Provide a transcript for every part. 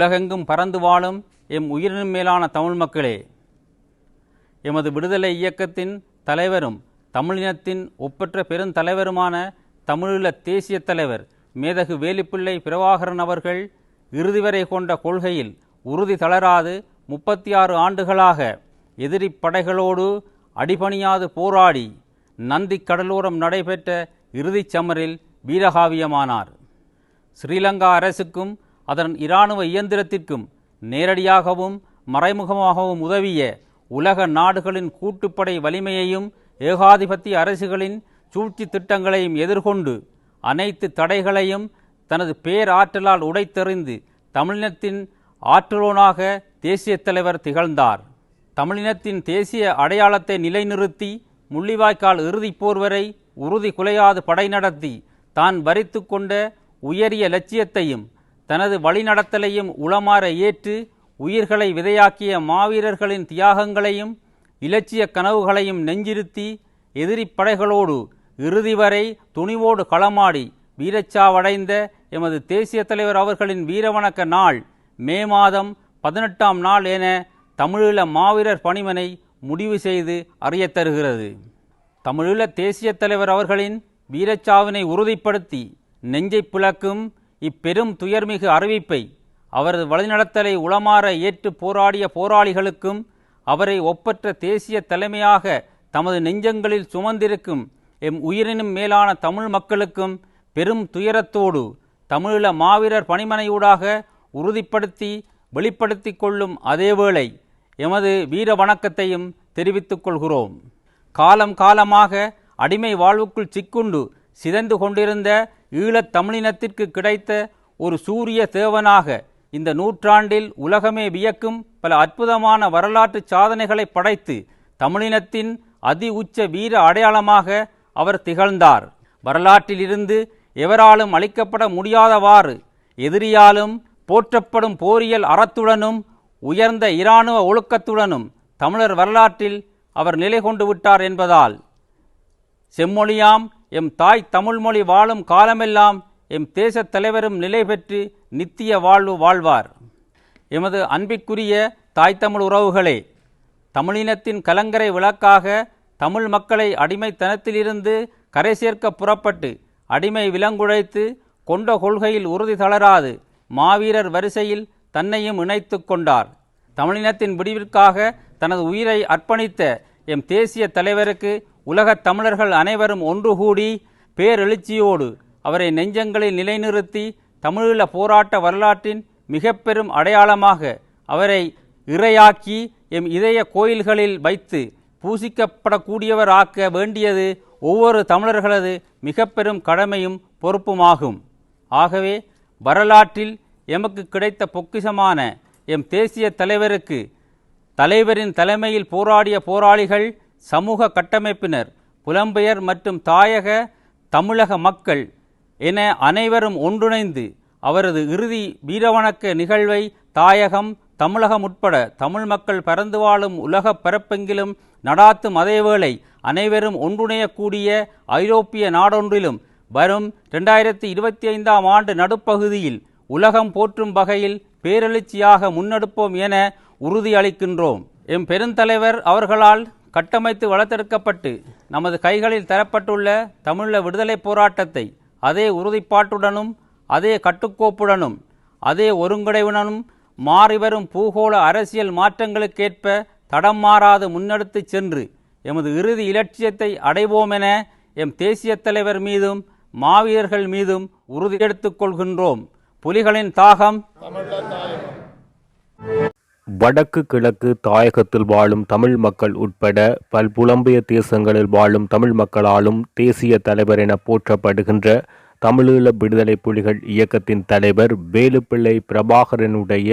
உலகெங்கும் பறந்து வாழும் எம் உயிரினும் மேலான தமிழ் மக்களே, எமது விடுதலை இயக்கத்தின் தலைவரும் தமிழினத்தின் ஒப்பற்ற பெருந்தலைவருமான தமிழீழ தேசிய தலைவர் மேதகு வேலுப்பிள்ளை பிரபாகரன் அவர்கள் இறுதி வரை கொண்ட கொள்கையில் உறுதி தளராது 36 ஆண்டுகளாக எதிரி படைகளோடு அடிபணியாது போராடி நந்தி கடலோரம் நடைபெற்ற இறுதிச் சமரில் வீரகாவியமானார். ஸ்ரீலங்கா அரசுக்கும் அதன் இராணுவ இயந்திரத்திற்கும் நேரடியாகவும் மறைமுகமாகவும் உதவிய உலக நாடுகளின் கூட்டுப்படை வலிமையையும் ஏகாதிபத்திய அரசுகளின் சூழ்ச்சி திட்டங்களையும் எதிர்கொண்டு அனைத்து தடைகளையும் தனது பேராற்றலால் உடைத்தெறிந்து தமிழினத்தின் ஆற்றலோனாக தேசிய தலைவர் திகழ்ந்தார். தமிழினத்தின் தேசிய அடையாளத்தை நிலைநிறுத்தி முள்ளிவாய்க்கால் இறுதிப் போர் வரை உறுதி குலையாது படை நடத்தி தான் வரித்து கொண்ட உயரிய லட்சியத்தையும் தனது வழிநடத்தலையும் உளமாற ஏற்று உயிர்களை விதையாக்கிய மாவீரர்களின் தியாகங்களையும் இலட்சிய கனவுகளையும் நெஞ்சிருத்தி எதிரி படைகளோடு இறுதி வரை துணிவோடு களமாடி வீரச்சாவடைந்த எமது தேசிய தலைவர் அவர்களின் வீரவணக்க நாள் மே மாதம் 18ஆம் நாள் என தமிழீழ மாவீரர் பணிமனை முடிவு செய்து அறியத்தருகிறது. தமிழீழ தேசிய தலைவர் அவர்களின் வீரச்சாவினை உறுதிப்படுத்தி நெஞ்சை பிளக்கும் இப்பெரும் துயர்மிகு அறிவிப்பை அவரது வழிநடத்தலை உளமாற ஏற்று போராடிய போராளிகளுக்கும் அவரை ஒப்பற்ற தேசிய தலைமையாக தமது நெஞ்சங்களில் சுமந்திருக்கும் எம் உயிரினும் மேலான தமிழ் மக்களுக்கும் பெரும் துயரத்தோடு தமிழீழ மாவீரர் பணிமனையூடாக உறுதிப்படுத்தி வெளிப்படுத்தி கொள்ளும் அதேவேளை எமது வீர வணக்கத்தையும் தெரிவித்துக் கொள்கிறோம். காலம் காலமாக அடிமை வாழ்வுக்குள் சிக்குண்டு சிதைந்து கொண்டிருந்த ஈழத் தமிழினத்திற்கு கிடைத்த ஒரு சூரிய தேவனாக இந்த நூற்றாண்டில் உலகமே வியக்கும் பல அற்புதமான வரலாற்று சாதனைகளை படைத்து தமிழினத்தின் அதி உச்ச வீர அடையாளமாக அவர் திகழ்ந்தார். வரலாற்றில் இருந்து எவராலும் அளிக்கப்பட முடியாதவாறு எதிரியாலும் போற்றப்படும் போரியல் அறத்துடனும் உயர்ந்த இராணுவ ஒழுக்கத்துடனும் தமிழர் வரலாற்றில் அவர் நிலை கொண்டு விட்டார் என்பதால் செம்மொழியாம் எம் தாய் தமிழ்மொழி வாழும் காலமெல்லாம் எம் தேச தலைவரும் நிலை பெற்று நித்திய வாழ்வு வாழ்வார். எமது அன்பிற்குரிய தாய் தமிழ் உறவுகளே, தமிழினத்தின் கலங்கரை விளக்காக தமிழ் மக்களை அடிமைத்தனத்திலிருந்து கரை சேர்க்க புறப்பட்டு அடிமை விலங்குழைத்து கொண்ட கொள்கையில் உறுதி தளராது மாவீரர் வரிசையில் தன்னையும் இணைத்து கொண்டார். தமிழினத்தின் விடிவிற்காக தனது உயிரை அர்ப்பணித்த எம் தேசிய தலைவருக்கு உலகத் தமிழர்கள் அனைவரும் ஒன்று கூடி பேரெழுச்சியோடு அவரை நெஞ்சங்களில் நிலைநிறுத்தி தமிழீழ போராட்ட வரலாற்றின் மிக பெரும் அடையாளமாக அவரை இறையாக்கி எம் இதய கோயில்களில் வைத்து பூசிக்கப்படக்கூடியவர் ஆக்க வேண்டியது ஒவ்வொரு தமிழர்களது மிக பெரும் கடமையும் பொறுப்புமாகும். ஆகவே வரலாற்றில் எமக்கு கிடைத்த பொக்கிஷமான எம் தேசிய தலைவருக்கு தலைவரின் தலைமையில் போராடிய போராளிகள், சமூக கட்டமைப்பினர், புலம்பெயர் மற்றும் தாயக தமிழக மக்கள் என அனைவரும் ஒன்றிணைந்து அவரது இறுதி வீரவணக்க நிகழ்வை தாயகம் தமிழகம் உட்பட தமிழ் மக்கள் பரந்து வாழும் உலக பரப்பெங்கிலும் நடாத்தும் அதேவேளை அனைவரும் ஒன்றிணையக்கூடிய ஐரோப்பிய நாடொன்றிலும் வரும் 2025ஆம் ஆண்டு நடுப்பகுதியில் உலகம் போற்றும் வகையில் பேரெழுச்சியாக முன்னெடுப்போம் என உறுதியளிக்கின்றோம். எம் பெருந்தலைவர் அவர்களால் கட்டமைத்து வளர்த்தெடுக்கப்பட்டு நமது கைகளில் தரப்பட்டுள்ள தமிழீழ விடுதலை போராட்டத்தை அதே உறுதிப்பாட்டுடனும் அதே கட்டுக்கோப்புடனும் அதே ஒருங்கிணைவுடனும் மாறிவரும் பூகோள அரசியல் மாற்றங்களுக்கேற்ப தடம் மாறாது முன்னெடுத்து சென்று எமது இறுதி இலட்சியத்தை அடைவோம் என எம் தேசிய தலைவர் மீதும் மாவீரர்கள் மீதும் உறுதி எடுத்துக் கொள்கின்றோம். புலிகளின் தாகம் வடக்கு கிழக்கு தாயகத்தில் வாழும் தமிழ் மக்கள் உட்பட பல்புலம்பெயர் தேசங்களில் வாழும் தமிழ் மக்களாலும் தேசிய தலைவர் என போற்றப்படுகின்ற தமிழீழ விடுதலை புலிகள் இயக்கத்தின் தலைவர் வேலுப்பிள்ளை பிரபாகரனுடைய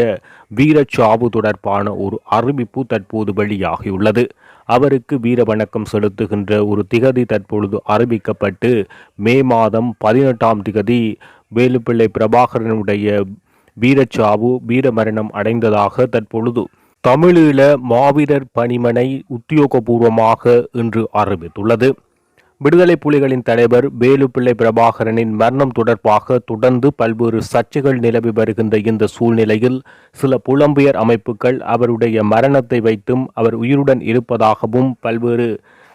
வீரச்சாவு தொடர்பான ஒரு அறிவிப்பு தற்போது வெளியாகியுள்ளது. அவருக்கு வீர வணக்கம் செலுத்துகின்ற ஒரு திகதி தற்பொழுது அறிவிக்கப்பட்டு மே மாதம் 18ஆம் திகதி வேலுப்பிள்ளை பிரபாகரனுடைய வீரச்சாவு வீரமரணம் அடைந்ததாக தற்பொழுது தமிழீழ மாவீரர் பணிமனை உத்தியோகபூர்வமாக இன்று அறிவித்துள்ளது. விடுதலை புலிகளின் தலைவர் வேலுப்பிள்ளை பிரபாகரனின் மரணம் தொடர்பாக தொடர்ந்து பல்வேறு சர்ச்சைகள் நிலவி வருகின்ற இந்த சூழ்நிலையில் சில புலம்பெயர் அமைப்புகள் அவருடைய மரணத்தை வைத்தும் அவர் உயிருடன் இருப்பதாகவும் பல்வேறு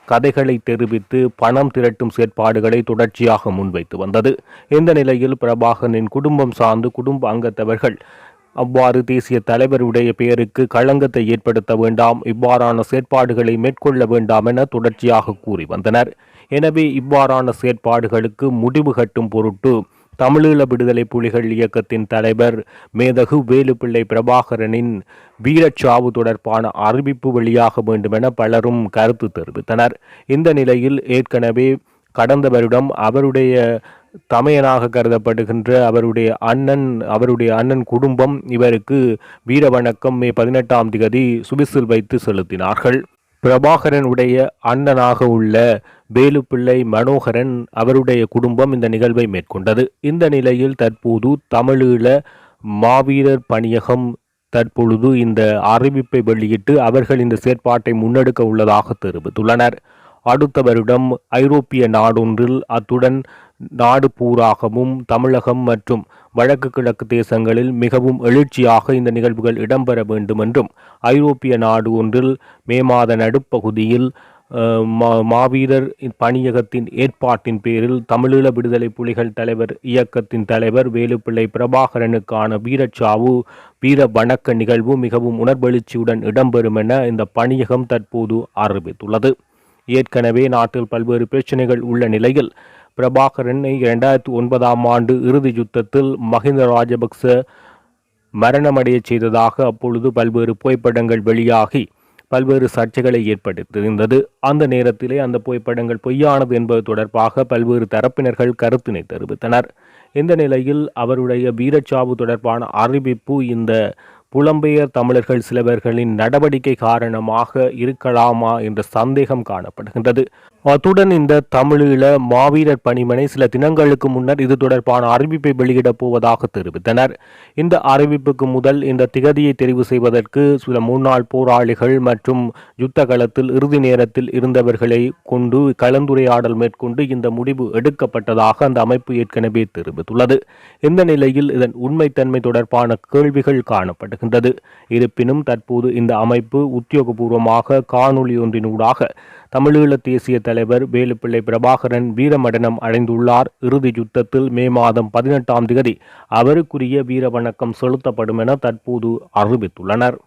கதைகளை தெரிவித்து பணம் திரட்டும் செயற்பாடுகளை தொடர்ச்சியாக முன்வைத்து வந்தது. இந்த நிலையில் பிரபாகரனின் குடும்பம் சார்ந்து குடும்ப அங்கத்தவர்கள் அவ்வாறு தேசிய தலைவருடைய பெயருக்கு களங்கத்தை ஏற்படுத்த வேண்டாம், இவ்வாறான செயற்பாடுகளை மேற்கொள்ள வேண்டாம் என தொடர்ச்சியாக கூறி வந்தனர். எனவே இவ்வாறான செயற்பாடுகளுக்கு முடிவு கட்டும் பொருட்டு தமிழீழ விடுதலை புலிகள் இயக்கத்தின் தலைவர் மேதகு வேலுப்பிள்ளை பிரபாகரனின் வீரச்சாவு தொடர்பான அறிவிப்பு வெளியாக வேண்டும் என பலரும் கருத்து தெரிவித்தனர். இந்த நிலையில் ஏற்கனவே கடந்த வருடம் அவருடைய தமையனாக கருதப்படுகின்ற அவருடைய அண்ணன் குடும்பம் இவருக்கு வீர வணக்கம் மே 18ஆம் தேதி சுவிஸில் வைத்து செலுத்தினார்கள். பிரபாகரனுடைய அண்ணனாக உள்ள வேலுப்பிள்ளை மனோகரன் அவருடைய குடும்பம் இந்த நிகழ்வை மேற்கொண்டது. இந்த நிலையில் தற்போது தமிழீழ மாவீரர் பணியகம் தற்பொழுது இந்த அறிவிப்பை வெளியிட்டு அவர்கள் இந்த செயற்பாட்டை முன்னெடுக்க உள்ளதாக தெரிவித்துள்ளனர். அடுத்த வருடம் ஐரோப்பிய நாடொன்றில் அத்துடன் நாடு பூராகவும் தமிழகம் மற்றும் வடக்கு கிழக்கு தேசங்களில் மிகவும் எழுச்சியாக இந்த நிகழ்வுகள் இடம்பெற வேண்டும் என்றும் ஐரோப்பிய நாடு ஒன்றில் மே மாத நடுப்பகுதியில் மாவீரர் பணியகத்தின் ஏற்பாட்டின் பேரில் தமிழீழ விடுதலை புலிகள் தலைவர் இயக்கத்தின் தலைவர் வேலுப்பிள்ளை பிரபாகரனுக்கான வீரச்சாவு வீர வணக்க நிகழ்வு மிகவும் உணர்வெழுச்சியுடன் இடம்பெறும் என இந்த பணியகம் தற்போது அறிவித்துள்ளது. ஏற்கனவே நாட்டில் பல்வேறு பிரச்சனைகள் உள்ள நிலையில் பிரபாகரனை 2009ஆம் ஆண்டு இறுதி யுத்தத்தில் மஹிந்த ராஜபக்ச மரணமடைய செய்ததாக அப்பொழுது பல்வேறு புகைப்படங்கள் வெளியாகி பல்வேறு சர்ச்சைகளை ஏற்படுத்தியிருந்தது. அந்த நேரத்திலே அந்த புகைப்படங்கள் பொய்யானது என்பது தொடர்பாக பல்வேறு தரப்பினர்கள் கருத்தினை தெரிவித்தனர். இந்த நிலையில் அவருடைய வீரச்சாவு தொடர்பான அறிவிப்பு இந்த புலம்பெயர் தமிழர்கள் சிலவர்களின் நடவடிக்கை காரணமாக இருக்கலாமா என்ற சந்தேகம் காணப்படுகின்றது. அத்துடன் இந்த தமிழீழ மாவீரர் பணிமனை சில தினங்களுக்கு முன்னர் இது தொடர்பான அறிவிப்பை வெளியிடப் போவதாக தெரிவித்தனர். இந்த அறிவிப்புக்கு முதல் இந்த திகதியை தெரிவு செய்வதற்கு சில முன்னாள் போராளிகள் மற்றும் யுத்த களத்தில் இறுதி நேரத்தில் இருந்தவர்களை கொண்டு கலந்துரையாடல் மேற்கொண்டு இந்த முடிவு எடுக்கப்பட்டதாக அந்த அமைப்பு ஏற்கனவே தெரிவித்துள்ளது. இந்த நிலையில் இதன் உண்மைத்தன்மை தொடர்பான கேள்விகள் காணப்படுகின்றது. இருப்பினும் தற்போது இந்த அமைப்பு உத்தியோகபூர்வமாக காணொலி ஒன்றினூடாக தமிழீழ தேசிய தலைவர் வேலுப்பிள்ளை பிரபாகரன் வீரமரணம் அடைந்துள்ளார், இறுதி யுத்தத்தில் மே மாதம் 18ஆம் தேதி அவருக்குரிய வீர வணக்கம் செலுத்தப்படும் என தற்போது அறிவித்துள்ளனர்.